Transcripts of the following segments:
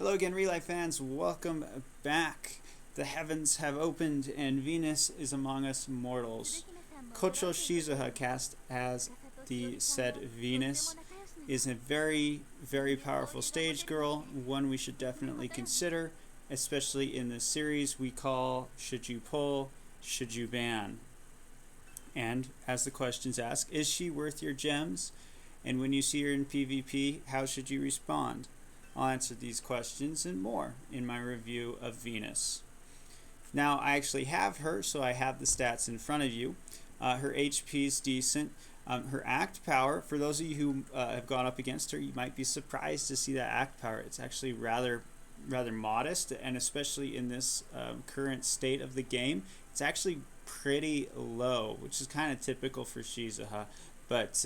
Hello again, ReLIVE fans. Welcome back. The heavens have opened and Venus is among us mortals. Kocho Shizuha cast as the said Venus is a very, very powerful stage girl, one we should definitely consider, especially in the series we call Should You Pull, Should You Ban? And as the questions ask, is she worth your gems? And when you see her in PvP, how should you respond? I'll answer these questions and more in my review of Venus. Now, I actually have her, so I have the stats in front of you. Her HP is decent. Her act power, for those of you who have gone up against her, you might be surprised to see that act power. It's actually rather modest, and especially in this current state of the game, it's actually pretty low, which is kind of typical for Shizuha. But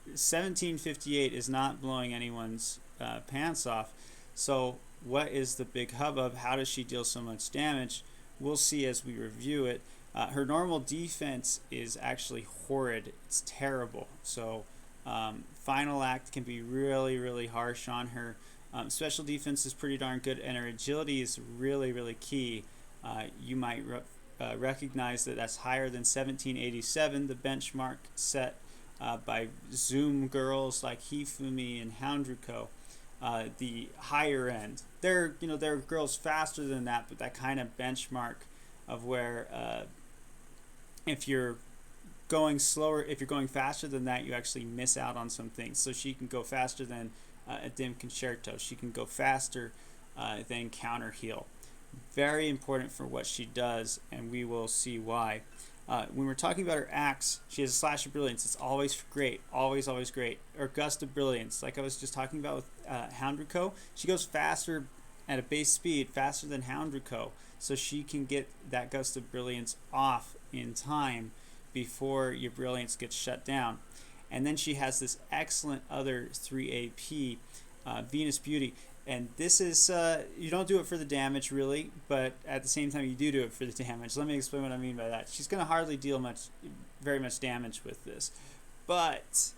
1758 is not blowing anyone's pants off. So what is the big hubbub? How does she deal so much damage? We'll see as we review it. Her normal defense is actually horrid. It's terrible. So final act can be really harsh on her. Special defense is pretty darn good, and her agility is really key. You might recognize that that's higher than 1787, the benchmark set by Zoom girls like Hifumi and Houndruko. The higher end. There are girls faster than that, but that kind of benchmark of where if you're going slower, if you're going faster than that, you actually miss out on some things. So she can go faster than a dim concerto. She can go faster than counter heal. Very important for what she does, and we will see why. When we're talking about her axe, she has a slash of brilliance. It's always great, always great. Or gust of brilliance, like I was just talking about with Houndruko. She goes faster at a base speed, faster than Houndruko, so she can get that gust of brilliance off in time before your brilliance gets shut down. And then she has this excellent other 3 AP, Venus Beauty. And this is, you don't do it for the damage really, but at the same time you do it for the damage. Let me explain what I mean by that. She's going to hardly deal very much damage with this, but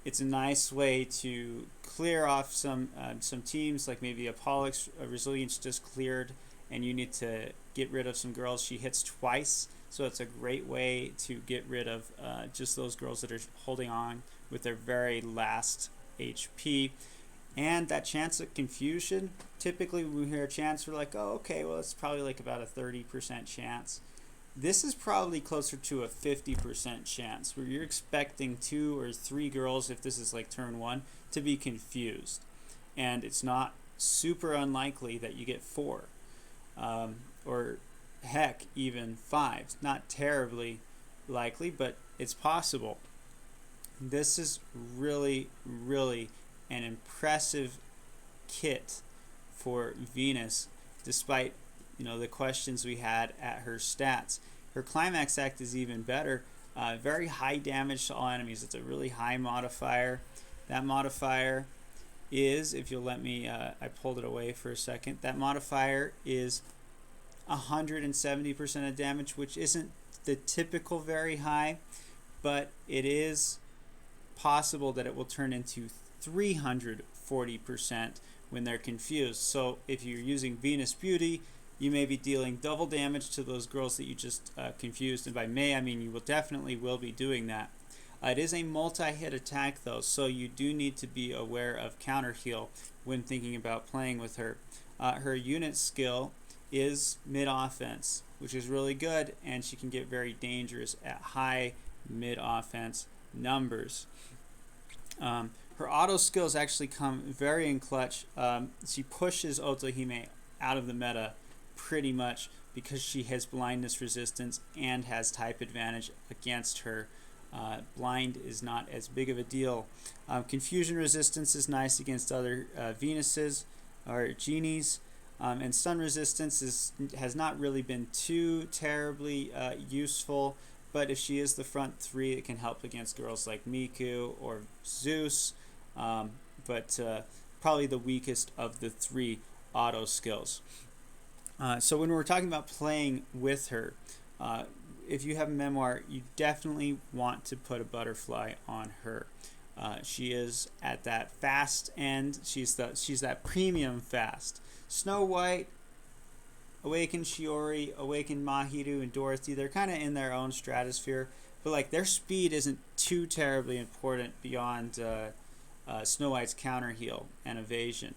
it's a nice way to clear off some teams, like maybe a Pollux Resilience just cleared and you need to get rid of some girls. She hits twice, so it's a great way to get rid of just those girls that are holding on with their very last HP. And that chance of confusion, typically when we hear a chance, we're like, oh, okay, well, it's probably like about a 30% chance. This is probably closer to a 50% chance, where you're expecting 2 or 3 girls, if this is like turn 1, to be confused. And it's not super unlikely that you get 4. Or heck, even 5. It's not terribly likely, but it's possible. This is really an impressive kit for Venus, despite the questions we had at her stats. Her climax act is even better. Very high damage to all enemies. It's a really high modifier. That modifier is, if you'll let me, I pulled it away for a second. That modifier is 170% of damage, which isn't the typical very high, but it is possible that it will turn into 340% when they're confused. So if you're using Venus Beauty, you may be dealing double damage to those girls that you just confused, and by may I mean you will definitely be doing that. It is a multi-hit attack though, so you do need to be aware of counter heal when thinking about playing with her. Her unit skill is mid offense, which is really good, and she can get very dangerous at high mid offense numbers. Her auto skills actually come very in clutch. She pushes Otohime out of the meta pretty much because she has blindness resistance and has type advantage against her. Blind is not as big of a deal. Confusion resistance is nice against other Venuses or Genies. And stun resistance has not really been too terribly useful, but if she is the front 3, it can help against girls like Miku or Zeus, but probably the weakest of the 3 auto skills. So when we're talking about playing with her, if you have a memoir, you definitely want to put a butterfly on her. She is at that fast end. She's that premium fast. Snow White, Awakened Shiori, Awakened Mahiru, and Dorothy, they're kind of in their own stratosphere, but like their speed isn't too terribly important beyond Snow White's counter heal and evasion.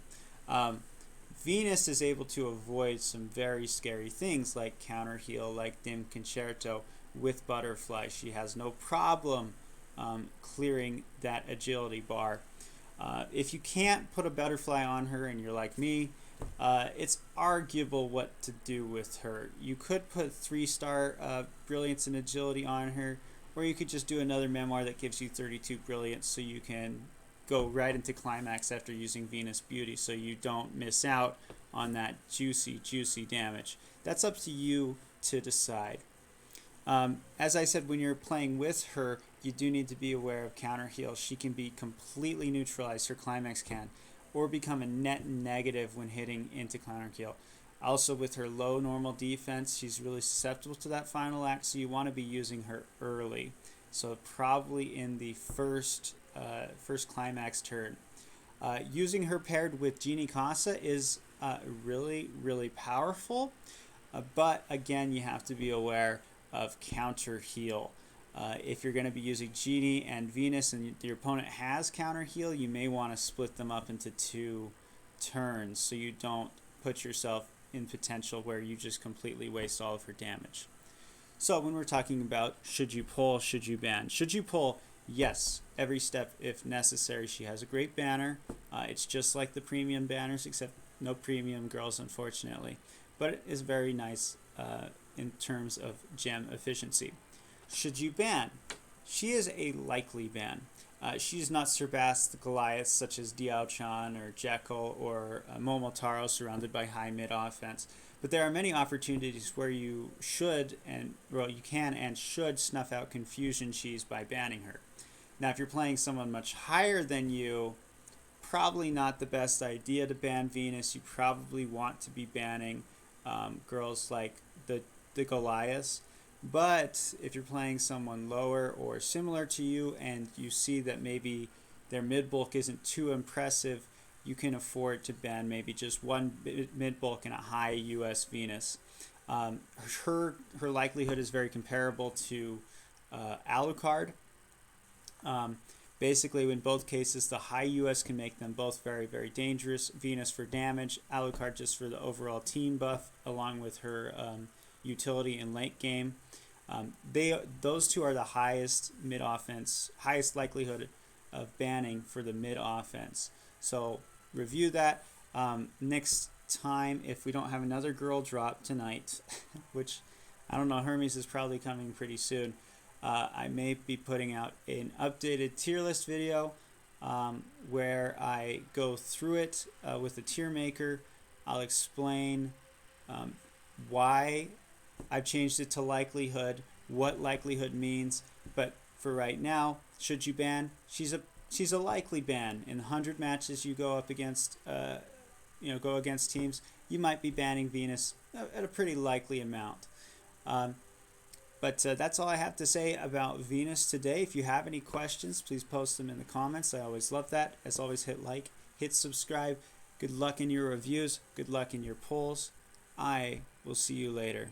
Venus is able to avoid some very scary things like counter heal, like Dim Concerto with Butterfly. She has no problem clearing that agility bar. If you can't put a Butterfly on her and you're like me, it's arguable what to do with her. You could put 3-star Brilliance and Agility on her, or you could just do another memoir that gives you 32 Brilliance so you can go right into climax after using Venus Beauty so you don't miss out on that juicy damage. That's up to you to decide. As I said, when you're playing with her, you do need to be aware of counter heal. She can be completely neutralized, her climax can, or become a net negative when hitting into counter heal. Also, with her low normal defense, she's really susceptible to that final act, so you want to be using her early. So probably in the first climax turn. Using her paired with Genie Casa is really powerful, but again, you have to be aware of counter heal. If you're going to be using Genie and Venus and your opponent has counter heal, you may want to split them up into 2 turns so you don't put yourself in potential where you just completely waste all of her damage. So when we're talking about should you pull, should you ban? Should you pull? Yes, every step if necessary. She has a great banner. It's just like the premium banners, except no premium girls, unfortunately. But it is very nice in terms of gem efficiency. Should you ban? She is a likely ban. She does not surpass the Goliaths such as Diao-chan or Jekyll or Momotaro surrounded by high mid offense. But there are many opportunities where you should you can and should snuff out Confusion Cheese by banning her. Now, if you're playing someone much higher than you, probably not the best idea to ban Venus. You probably want to be banning girls like the Goliaths. But if you're playing someone lower or similar to you and you see that maybe their mid bulk isn't too impressive, you can afford to ban maybe just one mid bulk and a high US Venus. Her likelihood is very comparable to Alucard. Basically, in both cases, the high US can make them both very dangerous. Venus for damage, Alucard just for the overall team buff, along with her utility in late game. Those two are the highest mid offense, highest likelihood of banning for the mid offense. So review that. Next time, if we don't have another girl drop tonight, which I don't know, Hermes is probably coming pretty soon. I may be putting out an updated tier list video where I go through it with a tier maker. I'll explain why I've changed it to likelihood, what likelihood means, but for right now, should you ban? She's a likely ban. In 100 matches you go up against, go against teams, you might be banning Venus at a pretty likely amount. But that's all I have to say about Venus today. If you have any questions, please post them in the comments. I always love that. As always, hit like, hit subscribe. Good luck in your reviews. Good luck in your polls. I will see you later.